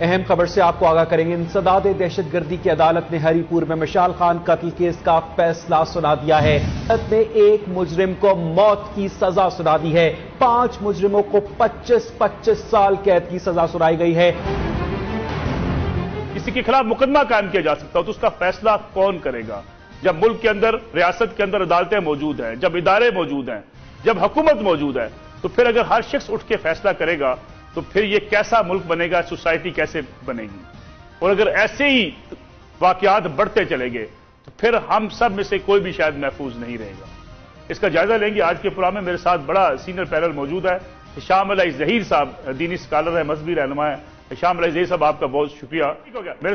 اہم خبر سے آپ کو آگاہ کریں گے۔ انسداد دہشت گردی کی عدالت نے ہری پور میں مشال خان قتل کیس کا فیصلہ سنا دیا ہے۔ عدالت نے ایک مجرم کو موت کی سزا سنا دی ہے، 5 مجرموں کو 25 سال قید کی سزا سنائی گئی ہے۔ کسی کے خلاف مقدمہ قائم کیا جا سکتا ہو تو اس کا فیصلہ کون کرے گا؟ جب ملک کے اندر، ریاست کے اندر عدالتیں موجود ہیں، جب ادارے موجود ہیں، جب حکومت موجود ہے، تو پھر اگر ہر شخص اٹھ کے فیصلہ کرے گا تو پھر یہ کیسا ملک بنے گا، سوسائٹی کیسے بنے گی؟ اور اگر ایسے ہی واقعات بڑھتے چلے گئے تو پھر ہم سب میں سے کوئی بھی شاید محفوظ نہیں رہے گا۔ اس کا جائزہ لیں گے آج کے پروگرام میں۔ میرے ساتھ بڑا سینئر پینل موجود ہے، ہشام ظہیر صاحب دینی اسکالر ہے، مذہبی رہنما ہے۔ ہشام ظہیر صاحب آپ کا بہت شکریہ۔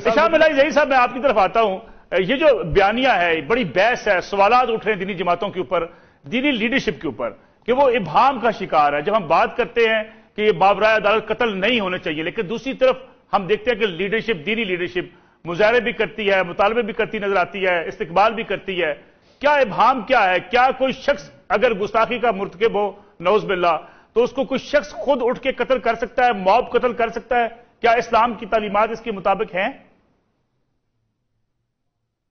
ہشام ظہیر صاحب میں آپ کی طرف آتا ہوں۔ یہ جو بیانیہ ہے، بڑی بحث ہے، سوالات اٹھ رہے ہیں دینی جماعتوں کے اوپر، دینی لیڈرشپ کے اوپر، کہ وہ ابہام کا شکار ہے۔ جب ہم بات کرتے ہیں کہ یہ بابرائے عدالت قتل نہیں ہونے چاہیے، لیکن دوسری طرف ہم دیکھتے ہیں کہ لیڈرشپ، دینی لیڈرشپ مظاہرے بھی کرتی ہے، مطالبے بھی کرتی نظر آتی ہے، استقبال بھی کرتی ہے۔ کیا ابہام کیا ہے؟ کیا کوئی شخص اگر گستاخی کا مرتکب ہو، نعوذ باللہ، تو اس کو کوئی شخص خود اٹھ کے قتل کر سکتا ہے، موب قتل کر سکتا ہے؟ کیا اسلام کی تعلیمات اس کے مطابق ہیں؟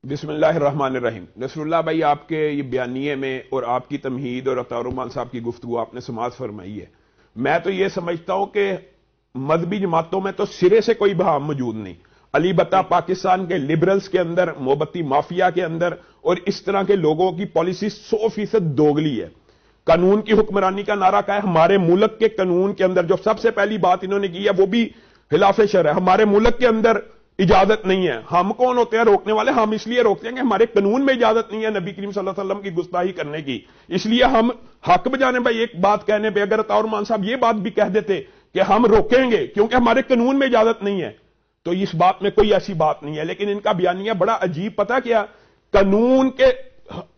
بسم اللہ الرحمن الرحیم۔ نصر اللہ بھائی، آپ کے یہ بیانیے میں اور آپ کی تمہید اور عطا الرحمان صاحب کی گفتگو آپ نے سماعت فرمائی ہے، میں تو یہ سمجھتا ہوں کہ مذہبی جماعتوں میں تو سرے سے کوئی بہام موجود نہیں۔ علی بتا پاکستان کے لبرلز کے اندر، محبتی مافیا کے اندر اور اس طرح کے لوگوں کی پالیسی 100% دوگلی ہے۔ قانون کی حکمرانی کا نعرہ کا ہے۔ ہمارے ملک کے قانون کے اندر جو سب سے پہلی بات انہوں نے کی ہے وہ بھی خلاف شرع ہے۔ ہمارے ملک کے اندر اجازت نہیں ہے۔ ہم کون ہوتے ہیں روکنے والے؟ ہم اس لیے روکتے ہیں کہ ہمارے قانون میں اجازت نہیں ہے نبی کریم صلی اللہ علیہ وسلم کی گستاخی کرنے کی، اس لیے ہم حق بجانے بھائی ایک بات کہنے پہ اگر عطا الرحمان صاحب یہ بات بھی کہہ دیتے کہ ہم روکیں گے کیونکہ ہمارے قانون میں اجازت نہیں ہے، تو اس بات میں کوئی ایسی بات نہیں ہے۔ لیکن ان کا بیانیہ بڑا عجیب، پتہ کیا، قانون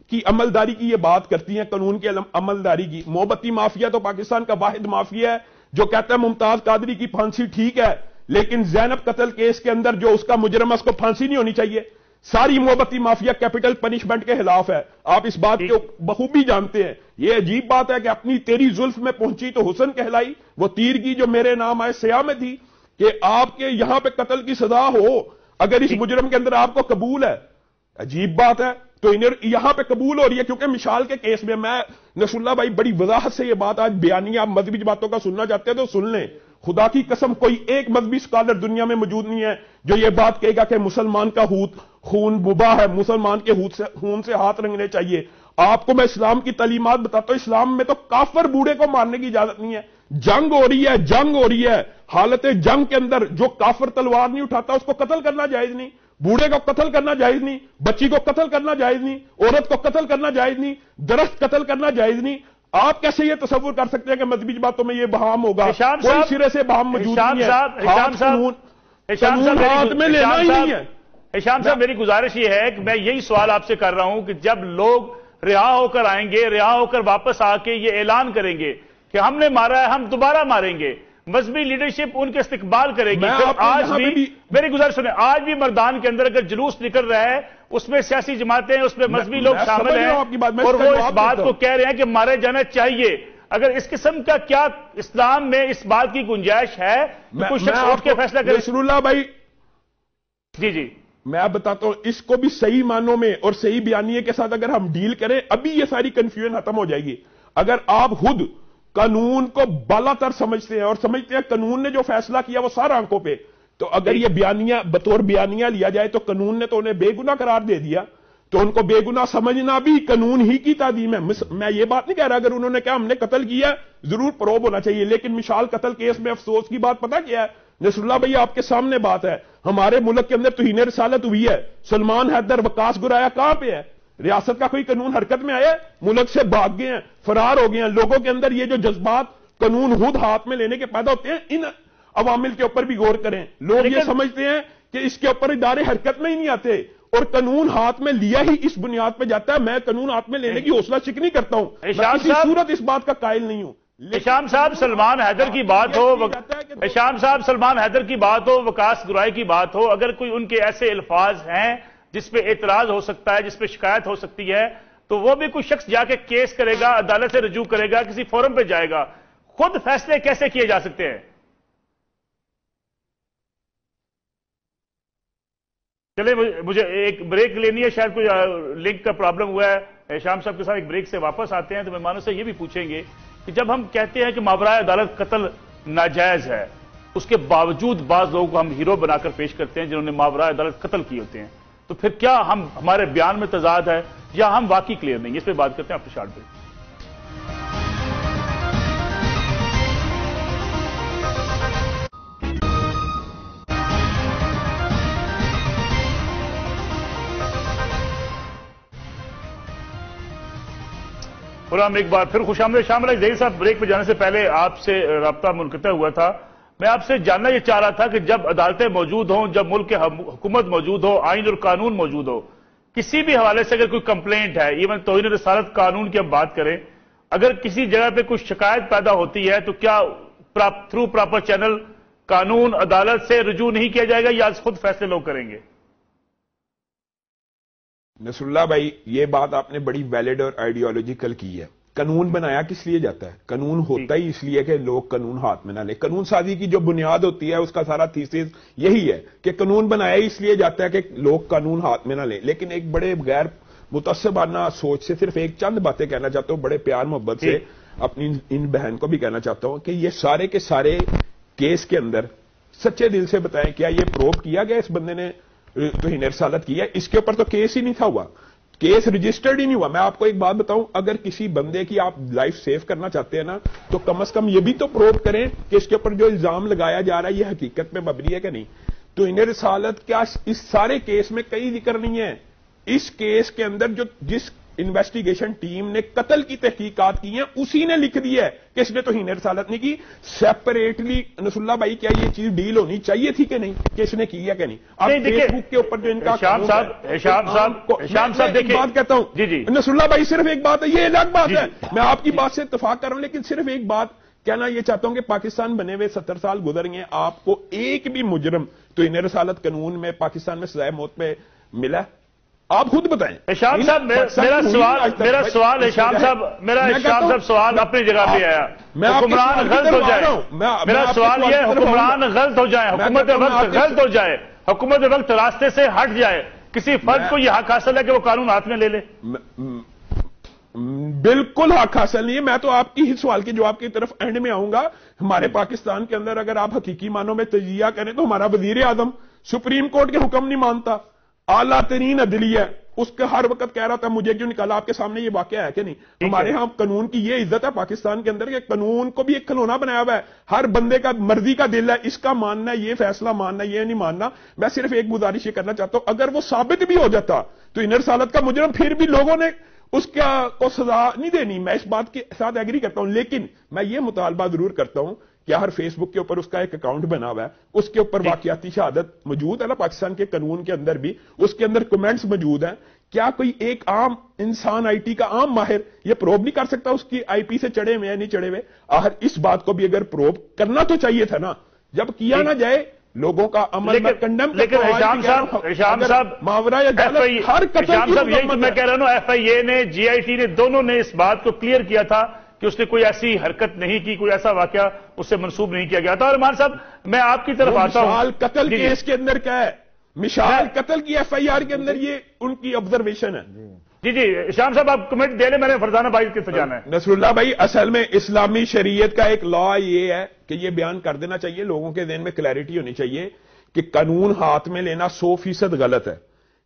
کی عملداری کی یہ بات کرتی ہیں، قانون کی عملداری کی۔ محبتی مافیا تو پاکستان کا واحد مافیا ہے جو کہتا ہے ممتاز قادری کی پھانسی ٹھیک ہے، لیکن زینب قتل کیس کے اندر جو اس کا مجرم ہے اس کو پھانسی نہیں ہونی چاہیے۔ ساری محبتی مافیا کیپٹل پنشمنٹ کے خلاف ہے، آپ اس بات کو بخوبی جانتے ہیں۔ یہ عجیب بات ہے کہ اپنی تیری زلف میں پہنچی تو حسن کہلائی، وہ تیر کی جو میرے نام آئے سیاہ میں تھی، کہ آپ کے یہاں پہ قتل کی سزا ہو اگر اس مجرم کے اندر آپ کو قبول ہے، عجیب بات ہے۔ تو یہاں پہ قبول ہو رہی ہے کیونکہ مشال کے کیس میں نصر اللہ بھائی بڑی وضاحت سے یہ بات آج بیانیہ آپ مذہبی باتوں کا سننا چاہتے ہیں تو سن لیں۔ خدا کی قسم کوئی ایک مذہبی اسکالر دنیا میں موجود نہیں ہے جو یہ بات کہے گا کہ مسلمان کا خون مباح ہے، مسلمان کے خون سے ہاتھ رنگنے چاہیے۔ آپ کو میں اسلام کی تعلیمات بتاتا ہوں، اسلام میں تو کافر بوڑھے کو مارنے کی اجازت نہیں ہے۔ جنگ ہو رہی ہے، حالت جنگ کے اندر جو کافر تلوار نہیں اٹھاتا اس کو قتل کرنا جائز نہیں، بوڑھے کو قتل کرنا جائز نہیں، بچی کو قتل کرنا جائز نہیں، عورت کو قتل کرنا جائز نہیں، درخت قتل کرنا جائز نہیں۔ آپ کیسے یہ تصور کر سکتے ہیں کہ مذہبی باتوں میں یہ بہام ہوگا؟ کوئی سرے سے بہام موجود نہیں ہے۔ ہاتھ میں لینا ہی نہیں ہے۔ ہشام صاحب، میری گزارش یہ ہے کہ میں یہی سوال آپ سے کر رہا ہوں کہ جب لوگ رہا ہو کر آئیں گے، رہا ہو کر واپس آ کے یہ اعلان کریں گے کہ ہم نے مارا ہے، ہم دوبارہ ماریں گے، مذہبی لیڈرشپ ان کے استقبال کرے گی۔ آج بھی میری گزارش سنیں، آج بھی مردان کے اندر اگر جلوس نکل رہا ہے اس میں سیاسی جماعتیں، اس میں مذہبی لوگ شامل ہیں اور وہ اس بات کو کہہ رہے ہیں کہ مارے جانا چاہیے۔ اگر اس قسم کا کیا اسلام میں اس بات کی گنجائش ہے کہ کوئی شخص اٹھ کے فیصلہ کرے؟ نصر اللہ بھائی جی میں آپ بتاتا ہوں، اس کو بھی صحیح معنوں میں اور صحیح بیانیے کے ساتھ اگر ہم ڈیل کریں ابھی یہ ساری کنفیوژن ختم ہو جائے گی۔ اگر آپ خود قانون کو بالا تر سمجھتے ہیں اور سمجھتے ہیں قانون نے جو فیصلہ کیا وہ سارا آنکھوں پہ، تو اگر یہ بیانیہ بطور بیانیہ لیا جائے تو قانون نے تو انہیں بے گناہ قرار دے دیا، تو ان کو بے گناہ سمجھنا بھی قانون ہی کی تعظیم ہے۔ میں یہ بات نہیں کہہ رہا اگر انہوں نے کہا ہم نے قتل کیا ضرور پروب ہونا چاہیے، لیکن مشال قتل کیس میں افسوس کی بات پتہ کیا ہے نصر اللہ بھائی؟ آپ کے سامنے بات ہے، ہمارے ملک کے اندر توہین رسالت ہوئی ہے، سلمان حیدر وقاص گرایا کہاں پہ ہے؟ ریاست کا کوئی قانون حرکت میں آیا ہے؟ ملک سے بھاگ گئے ہیں، فرار ہو گئے ہیں۔ لوگوں کے اندر یہ جو جذبات قانون خود ہاتھ میں لینے کے پیدا ہوتے ہیں، ان عوامل کے اوپر بھی غور کریں۔ لوگ یہ سمجھتے ہیں کہ اس کے اوپر ادارے حرکت میں ہی نہیں آتے اور قانون ہاتھ میں لیا ہی اس بنیاد پہ جاتا ہے۔ میں قانون ہاتھ میں لینے کی حوصلہ شکنی کرتا ہوں، میں کسی صورت اس بات کا قائل نہیں ہوں۔ ہشام صاحب سلمان حیدر کی بات ہو، ہشام صاحب سلمان حیدر کی بات ہو، وقاص گرائی کی بات ہو، اگر کوئی ان کے ایسے الفاظ ہیں جس پہ اعتراض ہو سکتا ہے، جس پہ شکایت ہو سکتی ہے، تو وہ بھی کوئی شخص جا کے کیس کرے گا، عدالت سے رجوع کرے گا، کسی فورم پہ جائے گا۔ خود فیصلے کیسے کیے جا سکتے ہیں؟ چلے مجھے ایک بریک لینی ہے، شاید کوئی لنک کا پرابلم ہوا ہے ہشام صاحب کے ساتھ، ایک بریک سے واپس آتے ہیں تو مہمانوں سے یہ بھی پوچھیں گے کہ جب ہم کہتے ہیں کہ ماورائے عدالت قتل ناجائز ہے، اس کے باوجود بعض لوگوں کو ہم ہیرو بنا کر پیش کرتے ہیں جنہوں نے ماورائے عدالت قتل کیے ہوتے ہیں، تو پھر کیا ہمارے بیان میں تضاد ہے یا ہم واقعی کلیئر نہیں؟ اس پہ بات کرتے ہیں آپ شارٹ بریک۔ اور ہم ایک بار پھر خوش آمدید شامل ہے ظہیر صاحب۔ بریک پہ جانے سے پہلے آپ سے رابطہ منقطع ہوا تھا، میں آپ سے جاننا یہ چاہ رہا تھا کہ جب عدالتیں موجود ہوں، جب ملک کی حکومت موجود ہو، آئین اور قانون موجود ہو، کسی بھی حوالے سے اگر کوئی کمپلینٹ ہے، ایون توہین رسالت قانون کی ہم بات کریں، اگر کسی جگہ پہ کوئی شکایت پیدا ہوتی ہے تو کیا تھرو پراپر چینل قانون عدالت سے رجوع نہیں کیا جائے گا یا خود فیصلے لوگ کریں گے؟ نصر اللہ بھائی، یہ بات آپ نے بڑی ویلڈ اور آئیڈیالوجیکل کی ہے۔ قانون بنایا کس لیے جاتا ہے؟ قانون ہوتا ہی اس لیے کہ لوگ قانون ہاتھ میں نہ لیں۔ قانون سازی کی جو بنیاد ہوتی ہے اس کا سارا تھیسس یہی ہے کہ قانون بنایا ہی اس لیے جاتا ہے کہ لوگ قانون ہاتھ میں نہ لیں۔ لیکن ایک بڑے غیر متعصبانہ سوچ سے صرف ایک چند باتیں کہنا چاہتا ہوں، بڑے پیار محبت سے اپنی ان بہن کو بھی کہنا چاہتا ہوں کہ یہ سارے کے سارے کیس کے اندر سچے دل سے بتائیں کیا یہ پروو کیا گیا اس بندے نے توہین رسالت کی ہے؟ اس کے اوپر تو کیس ہی نہیں تھا ہوا، کیس رجسٹرڈ ہی نہیں ہوا۔ میں آپ کو ایک بات بتاؤں، اگر کسی بندے کی آپ لائف سیو کرنا چاہتے ہیں نا تو کم از کم یہ بھی تو پروو کریں کہ اس کے اوپر جو الزام لگایا جا رہا ہے یہ حقیقت میں مبنی ہے کہ نہیں۔ توہین رسالت کیا اس سارے کیس میں کئی ذکر نہیں ہے۔ اس کیس کے اندر جس انویسٹیگیشن ٹیم نے قتل کی تحقیقات کی ہیں اسی نے لکھ دی ہے کہ اس نے توہین رسالت نہیں کی۔ سیپریٹلی نصر اللہ بھائی کیا یہ چیز ڈیل ہونی چاہیے تھی کہ نہیں کہ اس نے کی ہے کہ نہیں؟ اب فیس بک کے اوپر جو ان کا ہشام صاحب دیکھیں، بات کہتا ہوں جی نصر اللہ بھائی، صرف ایک بات ہے، یہ الگ بات ہے، میں آپ کی بات سے اتفاق کر رہا ہوں، لیکن صرف ایک بات کہنا یہ چاہتا ہوں کہ پاکستان بنے ہوئے 70 سال گزر گئے، آپ کو ایک بھی مجرم توہین رسالت قانون میں پاکستان میں سزائے موت پہ ملا؟ آپ خود بتائیں۔ ہشام صاحب میرا سوال ہشام صاحب سوال اپنی جگہ پہ آیا، حکمران غلط ہو جائے، میرا سوال یہ ہے حکمران غلط ہو جائے، حکومت وقت غلط ہو جائے، حکومت وقت راستے سے ہٹ جائے، کسی فرد کو یہ حق حاصل ہے کہ وہ قانون ہاتھ میں لے لے؟ بالکل حق حاصل نہیں ہے۔ میں تو آپ کی ہی سوال کے جواب کی طرف اینڈ میں آؤں گا۔ ہمارے پاکستان کے اندر اگر آپ حقیقی معنوں میں تجزیہ کریں تو ہمارا وزیر اعظم سپریم کورٹ کے حکم نہیں مانتا، اعلیٰ ترین عدلیہ اس کا ہر وقت کہہ رہا تھا مجھے کیوں نکالا۔ آپ کے سامنے یہ واقعہ ہے کہ نہیں؟ ہمارے ہاں قانون کی یہ عزت ہے پاکستان کے اندر کہ قانون کو بھی ایک کھلونا بنایا ہوا ہے، ہر بندے کا مرضی کا دل ہے، اس کا ماننا ہے، یہ فیصلہ ماننا ہے، یہ نہیں ماننا۔ میں صرف ایک گزارش یہ کرنا چاہتا ہوں، اگر وہ ثابت بھی ہو جاتا تو توہین رسالت کا مجرم پھر بھی لوگوں نے اس کو سزا نہیں دینی، میں اس بات کے ساتھ ایگری کرتا ہوں، لیکن میں یہ مطالبہ ضرور کرتا ہوں کہ ہر فیس بک کے اوپر اس کا ایک اکاؤنٹ بنا ہوا ہے، اس کے اوپر واقعاتی شہادت موجود ہے نا پاکستان کے قانون کے اندر بھی، اس کے اندر کمنٹس موجود ہیں، کیا کوئی ایک عام انسان آئی ٹی کا عام ماہر یہ پروب نہیں کر سکتا اس کی آئی پی سے چڑھے ہوئے یا نہیں چڑھے ہوئے؟ آخر اس بات کو بھی اگر پروب کرنا تو چاہیے تھا نا، جب کیا نہ جائے لوگوں کا عمل میں کنڈم لیکن ہشام صاحب ماورائے عدالت ہر قتل کی یہی میں کہہ رہا ہوں، ایف آئی اے نے جی آئی ٹی نے دونوں نے اس بات کو کلیئر کیا تھا کہ اس نے کوئی ایسی حرکت نہیں کی، کوئی ایسا واقعہ اس سے منسوب نہیں کیا گیا تھا۔ اور مان صاحب میں آپ کی طرف آتا ہوں، مشال قتل کیس کے اندر کیا ہے؟ مشال قتل کی ایف آئی آر کے اندر یہ ان کی آبزرویشن ہے۔ جی ہشام صاحب آپ کمنٹ دے لیں، میں نے فرزانہ بھائی کے ساتھ جانا ہے۔ نصر اللہ بھائی، اصل میں اسلامی شریعت کا ایک لا یہ ہے کہ یہ بیان کر دینا چاہیے، لوگوں کے ذہن میں کلیئرٹی ہونی چاہیے کہ قانون ہاتھ میں لینا 100% غلط ہے،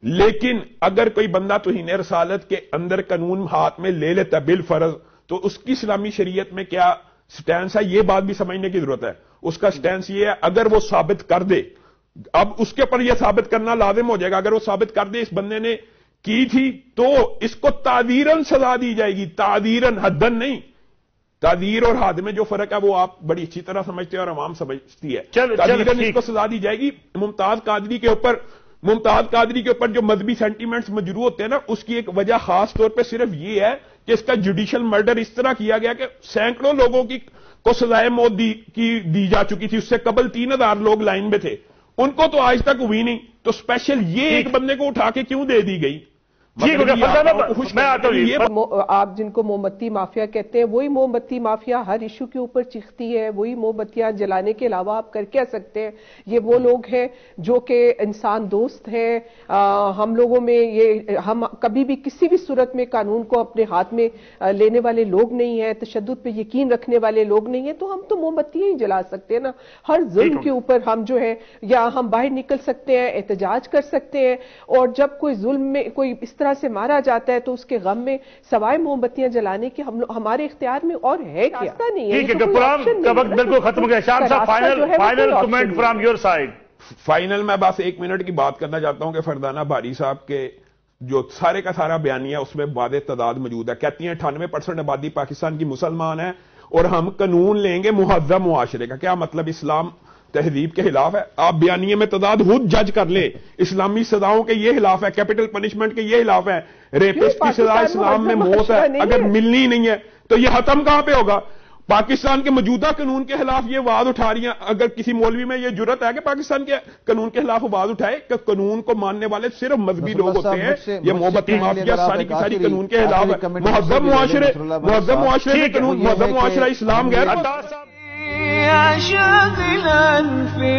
لیکن اگر کوئی بندہ توہین رسالت کے اندر قانون ہاتھ میں لے لیتا بالفرض تو اس کی اسلامی شریعت میں کیا سٹینس ہے یہ بات بھی سمجھنے کی ضرورت ہے۔ اس کا سٹینس یہ ہے اگر وہ ثابت کر دے، اب اس کے پر یہ ثابت کرنا لازم ہو جائے گا، اگر وہ ثابت کر دے اس بندے نے کی تھی تو اس کو تعزیراً سزا دی جائے گی، تعزیراً، حداً نہیں۔ تعزیر اور حد میں جو فرق ہے وہ آپ بڑی اچھی طرح سمجھتے ہیں اور عوام سمجھتی ہے۔ تعزیراً اس کو سزا دی جائے گی۔ ممتاز قادری کے اوپر جو مذہبی سینٹیمنٹس مجروح ہوتے ہیں نا، اس کی ایک وجہ خاص طور پہ صرف یہ ہے کہ اس کا جوڈیشل مرڈر اس طرح کیا گیا کہ سینکڑوں لوگوں کو سزائے موت دی جا چکی تھی، اس سے قبل 3000 لوگ لائن میں تھے، ان کو تو آج تک ہوئی نہیں، تو اسپیشل یہ ایک بندے کو اٹھا کے کیوں دے دی گئی؟ میں آتا ہوں. آپ جن کو موم بتی مافیا کہتے ہیں وہی موم بتی مافیا ہر ایشو کے اوپر چیختی ہے, وہی موم بتیاں جلانے کے علاوہ آپ کر کیا سکتے ہیں؟ یہ وہ لوگ ہیں جو کہ انسان دوست ہیں. ہم لوگوں میں ہم کبھی بھی کسی بھی صورت میں قانون کو اپنے ہاتھ میں لینے والے لوگ نہیں ہیں, تشدد پہ یقین رکھنے والے لوگ نہیں ہیں, تو ہم تو موم بتیاں ہی جلا سکتے ہیں نا. ہر ظلم کے اوپر ہم جو ہے یا ہم باہر نکل سکتے ہیں, احتجاج کر سکتے ہیں, اور جب کوئی ظلم میں کوئی اس طرح سے مارا جاتا ہے تو اس کے غم میں سوائے موم بتیاں جلانے کے ہمارے اختیار میں اور ہے کیا؟ نہیں ہے. بالکل ختم ہو گیا. شام صاحب final comment from your side. Final میں بس 1 منٹ کی بات کرنا چاہتا ہوں کہ فردانہ باری صاحب کے جو سارے کا سارا بیانیہ اس میں وعدے تعداد موجود ہے. کہتی ہیں 98% آبادی پاکستان کی مسلمان ہے اور ہم قانون لیں گے مہذب معاشرے کا. کیا مطلب اسلام تہذیب کے خلاف ہے؟ آپ بیانیے میں تعداد خود جج کر لیں. اسلامی سزاؤں کے یہ خلاف ہے, کیپٹل پنشمنٹ کے یہ خلاف ہے, ریپسٹ کی سزا اسلام میں موت ہے. اگر ملنی نہیں ہے تو یہ ختم کہاں پہ ہوگا؟ پاکستان کے موجودہ قانون کے خلاف یہ آواز اٹھا رہی ہیں. اگر کسی مولوی میں یہ جرت ہے کہ پاکستان کے قانون کے خلاف آواز اٹھائے کہ قانون کو ماننے والے صرف مذہبی لوگ ہوتے ہیں, یہ موم بتی مافیا ساری کی ساری قانون کے خلاف ہے. مہذب معاشرے قانون, مہذب معاشرہ اسلام غیر